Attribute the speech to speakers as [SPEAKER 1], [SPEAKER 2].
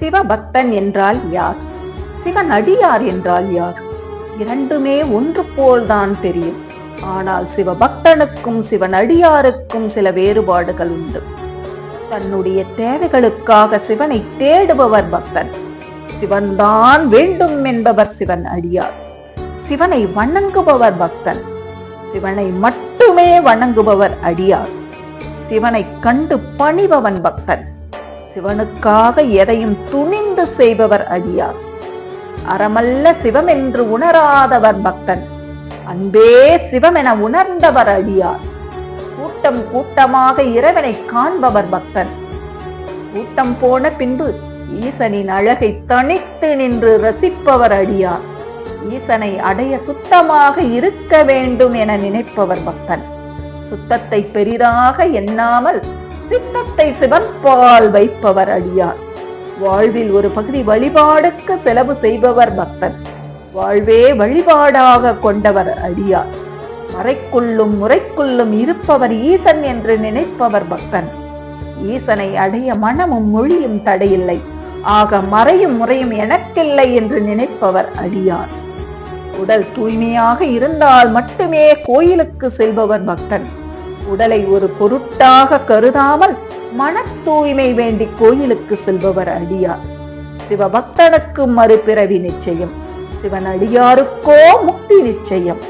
[SPEAKER 1] சிவபக்தன் என்றால் யார்? சிவனடியார் என்றால் யார்? இரண்டுமே ஒன்று போல்தான் தெரியும். ஆனால் சிவபக்தனுக்கும் சிவனடியாருக்கும் சில வேறுபாடுகள் உண்டு. தன்னுடைய தேவைகளுக்காக சிவனை தேடுபவர் பக்தன். சிவன்தான் வேண்டும் என்பவர் சிவன் அடியார். சிவனை வணங்குபவர் பக்தன். சிவனை மட்டுமே வணங்குபவர் அடியார். சிவனை கண்டு பணிபவன் பக்தன். சிவனுக்காக எதையும் துணிந்து செய்பவர் அடியார். அறமல்ல சிவம் என்று உணராதவர் பக்தன். அன்பே சிவம் என உணர்ந்தவர் அடியார். கூட்டம் கூட்டமாக இறைவனை காண்பவர் பக்தன். கூட்டம் போன பின்பு ஈசனின் அழகை தனித்து நின்று ரசிப்பவர் அடியார். ஈசனை அடைய சுத்தமாக இருக்க வேண்டும் என நினைப்பவர் பக்தன். சுத்தத்தை பெரிதாக எண்ணாமல் சித்தத்தை சிவன்பால் வைப்பவர் அடியார். வாழ்வில் ஒரு பகுதி வழிபாடுக்கு செலவு செய்பவர் பக்தன். வாழ்வே வழிபாடாக கொண்டவர் அடியார். மறைக்குள்ளும் முறைக்குள்ளும் இருப்பவர் ஈசன் என்று நினைப்பவர் பக்தன். ஈசனை அடைய மனமும் மொழியும் தடையில்லை. ஆக மறையும் முறையும் எனக்கில்லை என்று நினைப்பவர் அடியார். உடல் தூய்மையாக இருந்தால் மட்டுமே கோயிலுக்கு செல்பவர் பக்தன். உடலை ஒரு பொருட்டாக கருதாமல் மன தூய்மை வேண்டி கோயிலுக்கு செல்பவர் அடியார். சிவபக்தனுக்கு மறுபிறவி நிச்சயம். சிவனடியாருக்கோ முக்தி நிச்சயம்.